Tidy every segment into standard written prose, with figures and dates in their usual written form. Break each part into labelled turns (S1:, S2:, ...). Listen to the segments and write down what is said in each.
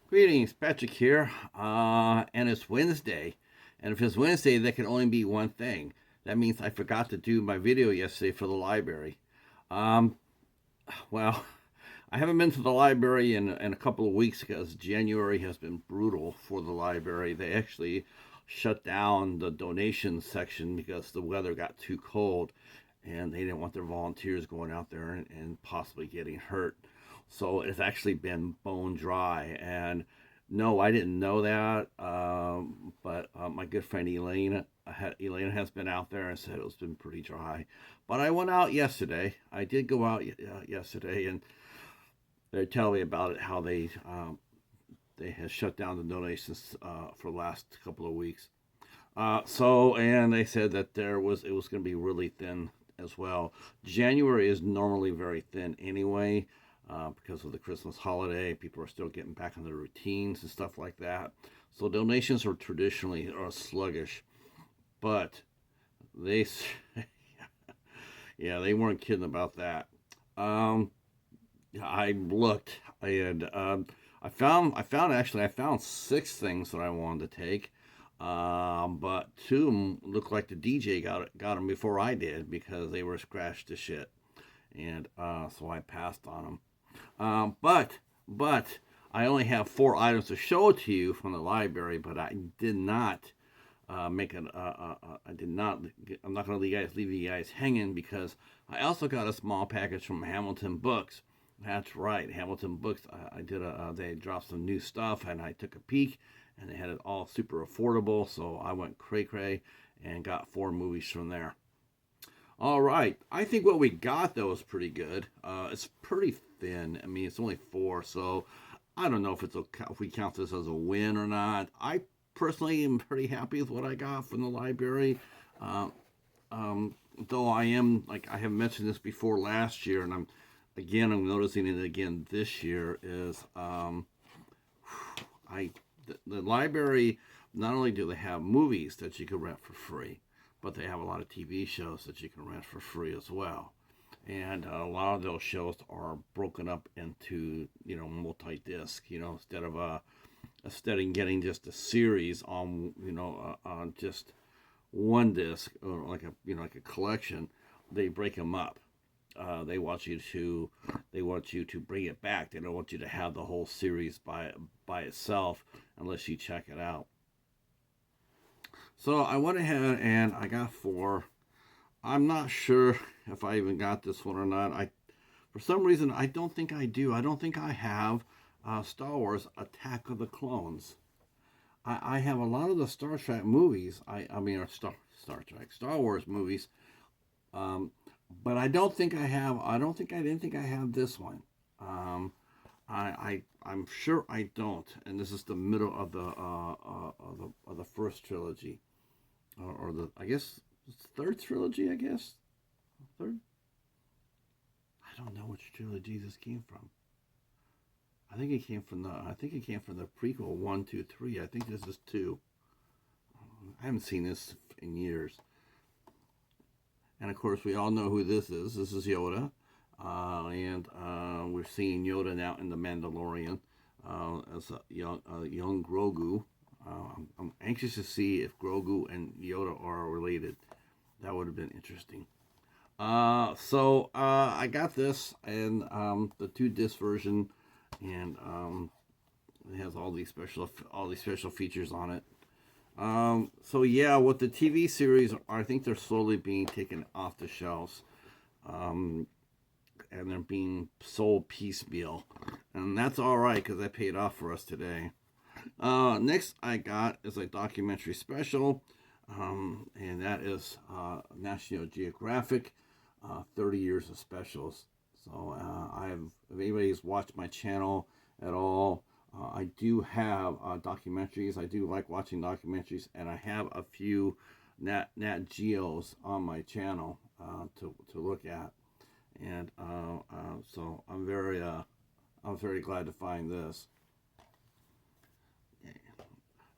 S1: Greetings, Patrick here. And it's Wednesday. And if it's Wednesday, that can only be one thing. That means I forgot to do my video yesterday for the library. Um, well, I haven't been to the library in a couple of weeks because January has been brutal for the library. They actually shut down the donation section because the weather got too cold and they didn't want their volunteers going out there and possibly getting hurt. So it's actually been bone dry. And no, I didn't know that. But my good friend Elena has been out there and said it's been pretty dry. But I went out yesterday. I did go out yesterday, and they tell me about it. How they have shut down the donations for the last couple of weeks. And they said that it was going to be really thin as well. January is normally very thin anyway, because of the Christmas holiday. People are still getting back in their routines and stuff like that. So donations are sluggish, but they, yeah, they weren't kidding about that. Um, I looked and I found six things that I wanted to take. But two of them looked like the DJ got them before I did because they were scratched to shit, and so I passed on them. But I only have four items to show to you from the library, but I did not make an. I did not. I'm not going to leave you guys hanging because I also got a small package from Hamilton Books. That's right, Hamilton Books. I did they dropped some new stuff, and I took a peek, and they had it all super affordable. So I went cray cray and got four movies from there. All right. I think what we got though is pretty good. It's pretty thin. I mean, it's only four, so I don't know if we count this as a win or not. I personally am pretty happy with what I got from the library. Uh, though I am like I have mentioned this before last year, and I'm noticing it again this year. Is I the library not only do they have movies that you can rent for free, but they have a lot of TV shows that you can rent for free as well. And a lot of those shows are broken up into multi-disc. Instead of getting just a series on just one disc or like a collection, they break them up. They want you to bring it back. They don't want you to have the whole series by itself unless you check it out. So I went ahead and I got four. I'm not sure if I even got this one or not. For some reason, I don't think I do. I don't think I have Star Wars Attack of the Clones. I have a lot of the Star Trek movies. I mean, or Star Wars movies. Um, but I don't think I have. I didn't think I have this one. Um, I'm sure I don't. And this is the middle of the first trilogy, or the I guess third trilogy. I guess third. I don't know which trilogy this came from. I think it came from the prequel 1, 2, 3. I think this is two. I haven't seen this in years. And of course, we all know who this is. This is Yoda, and we're seeing Yoda now in the Mandalorian as a young Grogu. I'm anxious to see if Grogu and Yoda are related. That would have been interesting. I got this and the two disc version, and it has all these special features on it. So yeah, with the TV series, I think they're slowly being taken off the shelves, um, and they're being sold piecemeal, and that's all right because I paid off for us today. Next, I got is a documentary special, and that is National Geographic, 30 years of specials. So if anybody's watched my channel at all, I do have documentaries. I do like watching documentaries, and I have a few Nat Geos on my channel to look at, and so I was very glad to find this.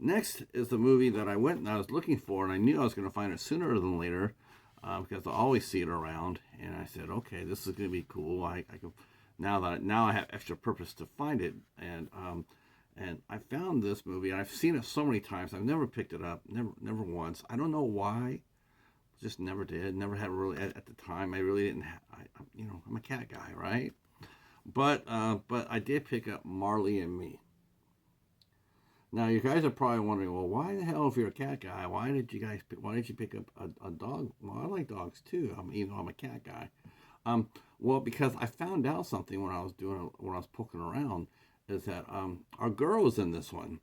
S1: Next is the movie that I went and I was looking for, and I knew I was going to find it sooner than later because I always see it around. And I said, okay, this is going to be cool. I can now I have extra purpose to find it, And I found this movie, and I've seen it so many times. I've never picked it up, never once. I don't know why. Just never did. Never had really at the time. I really didn't. I'm a cat guy, right? But I did pick up Marley and Me. Now you guys are probably wondering, well, why the hell, if you're a cat guy, why did you pick up a dog? Well, I like dogs too. I'm a cat guy. Well, because I found out something when I was poking around, is that our girl is in this one.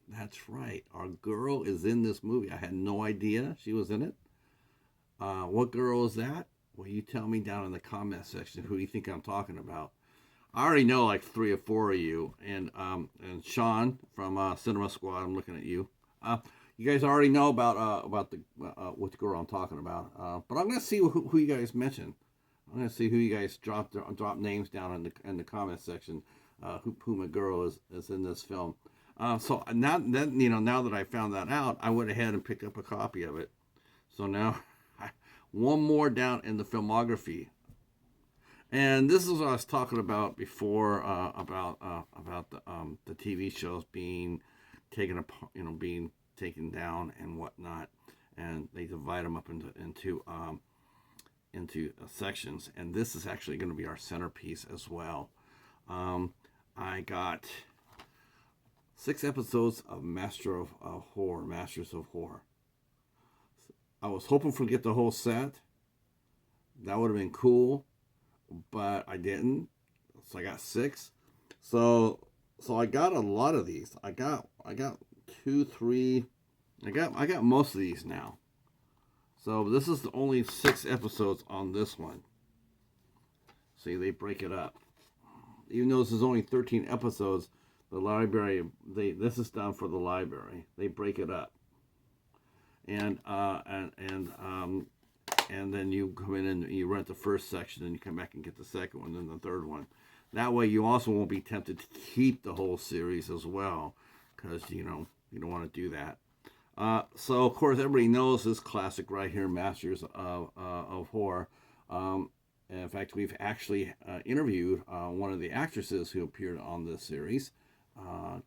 S1: That's right, our girl is in this movie. I had no idea she was in it. What girl is that? Well, you tell me down in the comment section who you think I'm talking about. I already know like 3 or 4 of you, and Sean from Cinema Squad. I'm looking at you. You guys already know about the what girl I'm talking about. But I'm gonna see who you guys mentioned. I'm gonna see who you guys drop names down in the comment section. Who my girl is in this film. So now that I found that out, I went ahead and picked up a copy of it. So now one more down in the filmography. And this is what I was talking about before, about the TV shows being taken apart, being taken down and whatnot, and they divide them up into sections. And this is actually going to be our centerpiece as well. I got 6 episodes of Masters of Horror. I was hoping to get the whole set. That would have been cool, but I didn't. So I got 6. So I got a lot of these. I got 2, 3. I got most of these now. So this is the only 6 episodes on this one. See, they break it up. Even though this is only 13 episodes, the library, this is done for the library. They break it up. And then you come in and you rent the first section, and you come back and get the second one, and the third one. That way, you also won't be tempted to keep the whole series as well, because you don't want to do that. So of course, everybody knows this classic right here, Masters of Horror. In fact, we've actually interviewed one of the actresses who appeared on this series,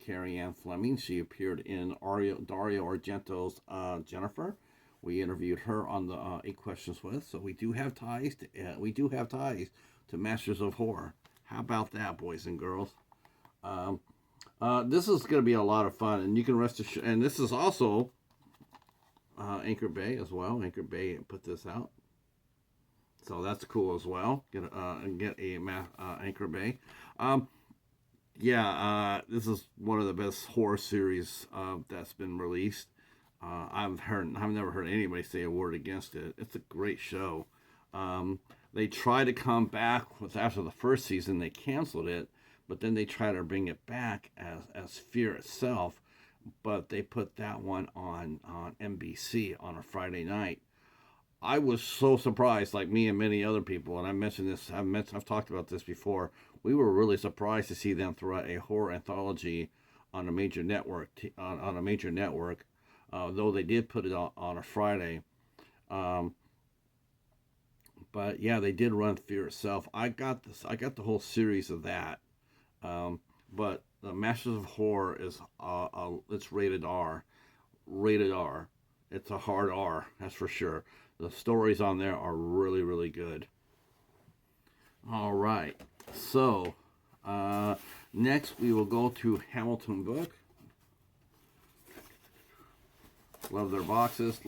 S1: Carrie Ann Fleming. She appeared in Dario Argento's Jennifer. We interviewed her on the 8 Questions With. So we do have ties to Masters of Horror. How about that, boys and girls? This is going to be a lot of fun, and you can rest assured. And this is also Anchor Bay as well. Anchor Bay put this out, so that's cool as well. Get a Anchor Bay. This is one of the best horror series that's been released. I've never heard anybody say a word against it. It's a great show. They tried to come back after the first season. They canceled it, but then they tried to bring it back as Fear itself. But they put that one on NBC on a Friday night. I was so surprised, like me and many other people, and I mentioned this. I've talked about this before. We were really surprised to see them throw out a horror anthology on a major network. Though they did put it on a Friday. But yeah, they did run Fear itself. I got the whole series of that. But the Masters of Horror is it's rated R. Rated R. It's a hard R, that's for sure. The stories on there are really, really good. All right. So next we will go to Hamilton Book. Love their boxes.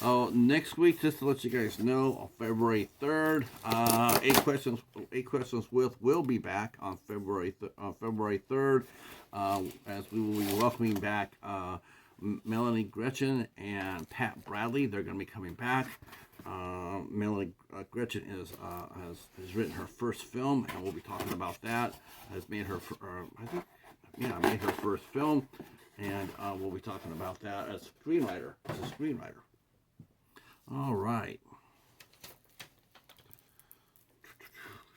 S1: Oh, next week, just to let you guys know, on February 3rd, 8 Questions With will be back on February 3rd, as we will be welcoming back Melanie Gretchen and Pat Bradley. They're going to be coming back. Melanie Gretchen has written her first film, and we'll be talking about that. Has made her made her first film, and we'll be talking about that as a screenwriter. All right.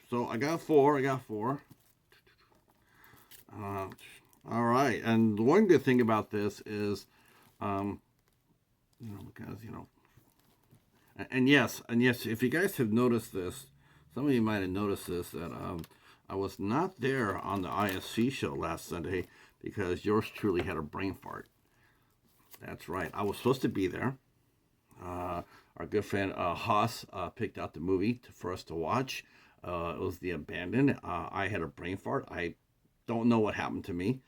S1: So I got four. All right, and the one good thing about this is, because And yes, if you guys have noticed this, some of you might have noticed this, that I was not there on the IFC show last Sunday because yours truly had a brain fart. That's right. I was supposed to be there. Our good friend Haas picked out the movie for us to watch. It was The Abandoned. I had a brain fart. I don't know what happened to me.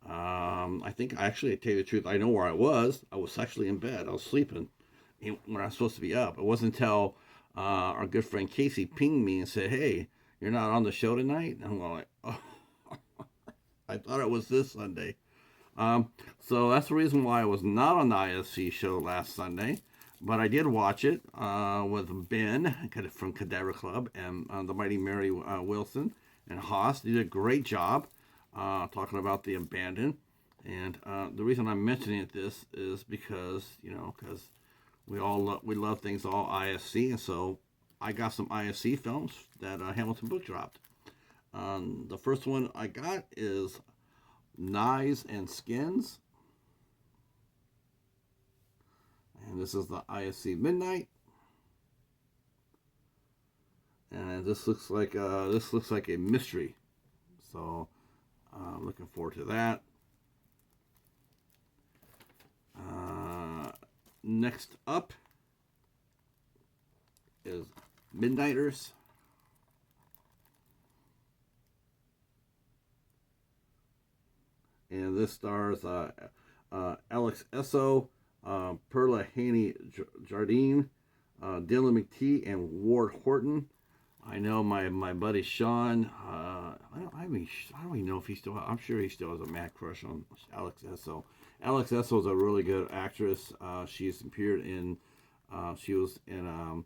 S1: I think actually, to tell you the truth, I know where I was. I was actually in bed. I was sleeping when I was supposed to be up. It wasn't until our good friend Casey pinged me and said, "Hey, you're not on the show tonight." And I'm going like, "Oh, I thought it was this Sunday." Um, so that's the reason why I was not on the ISC show last Sunday. But I did watch it with Ben from Cadaver Club and the Mighty Mary Wilson and Haas. They did a great job talking about The Abandoned. And the reason I'm mentioning this is because, because we love things all ISC. And so I got some ISC films that Hamilton Book dropped. The first one I got is Knives and Skins. And this is the IFC Midnight. And this looks like a mystery. So I'm looking forward to that. Next up is Midnighters. And this stars Alex Esso, Perla Haney Jardine, Dylan McTee, and Ward Horton. I know my buddy Sean. I don't even know if he still. I'm sure he still has a mad crush on Alex Esso. Alex Esso is a really good actress. She's appeared in. She was in.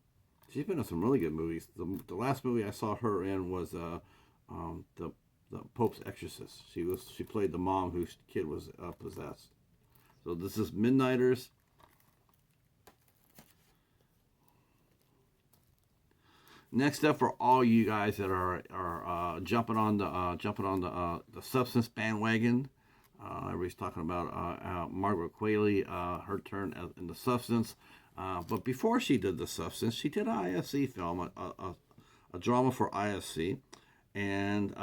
S1: She's been in some really good movies. The last movie I saw her in was the Pope's Exorcist. She played the mom whose kid was possessed. So this is Midnighters. Next up, for all you guys that are jumping on the substance bandwagon, everybody's talking about Margaret Qualley, her turn in the substance. But before she did the substance, she did an IFC film, a drama for IFC, and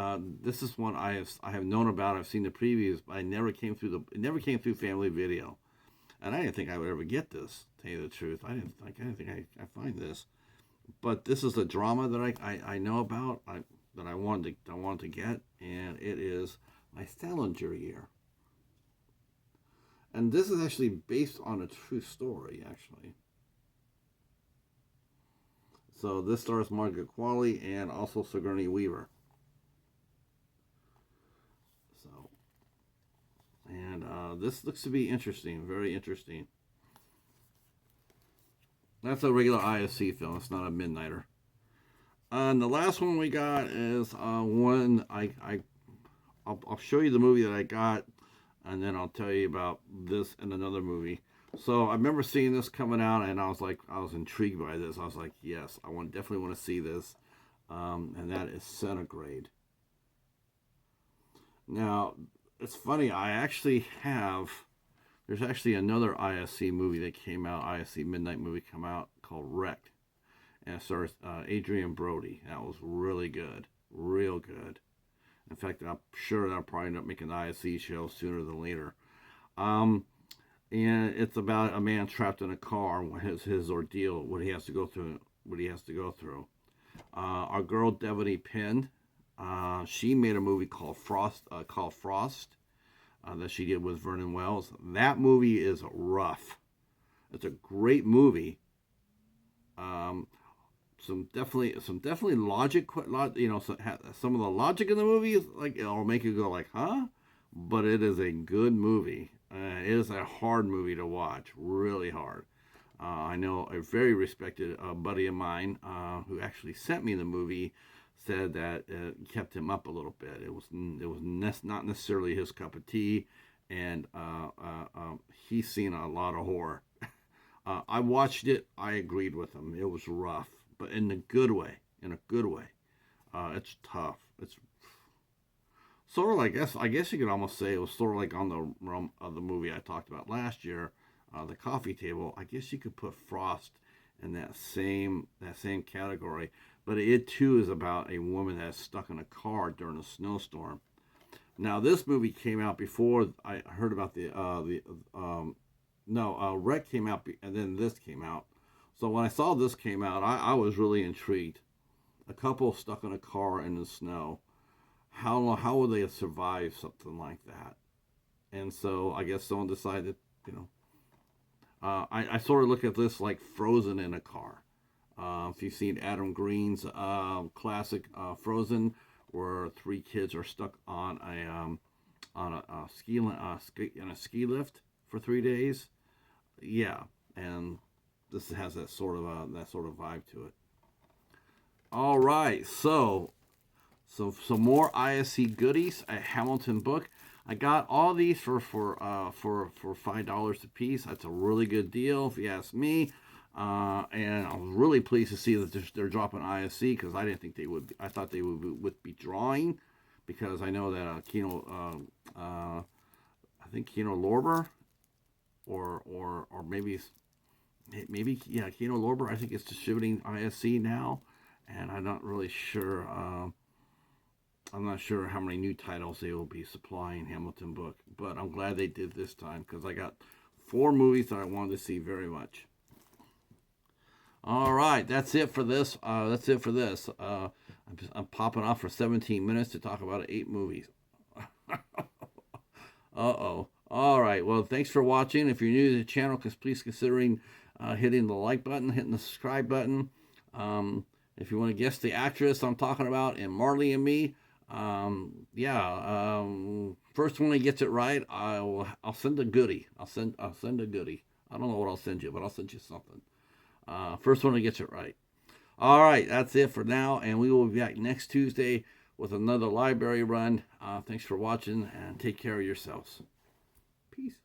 S1: this is one I have known about. I've seen the previews, but it never came through Family Video, and I didn't think I would ever get this. To tell you the truth, I didn't think I find this. But this is a drama that I know about, that I wanted to get, and it is My Salinger Year. And this is actually based on a true story, actually. So this stars Margaret Qualley and also Sigourney Weaver. So, and this looks to be interesting, very interesting. That's a regular ISC film. It's not a Midnighter. And the last one we got is one I'll show you the movie that I got, and then I'll tell you about this and another movie. So I remember seeing this coming out, and I was intrigued by this. I was like, yes, definitely want to see this, and that is Centigrade. Now, it's funny. There's actually another ISC movie that came out, ISC Midnight movie come out called Wrecked, and it stars Adrian Brody. That was really good, real good. In fact, I'm sure they'll probably end up making the ISC show sooner than later. And it's about a man trapped in a car, his ordeal, what he has to go through. Our girl Devaney Penn, she made a movie called Frost, that she did with Vernon Wells. That movie is rough. It's a great movie. Some definitely logic. Some of the logic in the movie is like it'll make you go like, huh? But it is a good movie. It is a hard movie to watch, really hard. I know a very respected buddy of mine who actually sent me the movie said that it kept him up a little bit. It was not necessarily his cup of tea, and he's seen a lot of horror. I watched it. I agreed with him. It was rough, but in a good way. It's tough. It's sort of, I guess you could almost say it was sort of like on the realm of the movie I talked about last year, The Coffee Table. I guess you could put Frost in that same category. But it too is about a woman that's stuck in a car during a snowstorm. Now this movie came out before I heard about Wreck came out, and then this came out. So when I saw this came out, I was really intrigued. A couple stuck in a car in the snow. How would they have survived something like that? And so I guess someone decided, I sort of look at this like Frozen in a car. If you've seen Adam Green's classic Frozen, where three kids are stuck on a ski lift for 3 days, yeah, and this has that sort of vibe to it. All right, so some more ISC goodies. A Hamilton book. I got all these for $5 a piece. That's a really good deal, if you ask me. And I'm really pleased to see that they're dropping ISC, because I didn't think they would. I thought they would be drawing, because I know that I think Kino Lorber, or maybe Kino Lorber, I think it's distributing ISC now, and I'm not really sure. I'm not sure how many new titles they will be supplying Hamilton book, but I'm glad they did this time, because I got 4 movies that I wanted to see very much. All right, that's it for this. I'm popping off for 17 minutes to talk about 8 movies. Uh-oh. All right, well, thanks for watching. If you're new to the channel, please considering hitting the like button, hitting the subscribe button. If you want to guess the actress I'm talking about in Marley and Me, first one that gets it right, I'll send a goodie. I'll send a goodie. I don't know what I'll send you, but I'll send you something. First one that gets it right. All right, that's it for now, and we will be back next Tuesday with another library run. Thanks for watching, and take care of yourselves. Peace.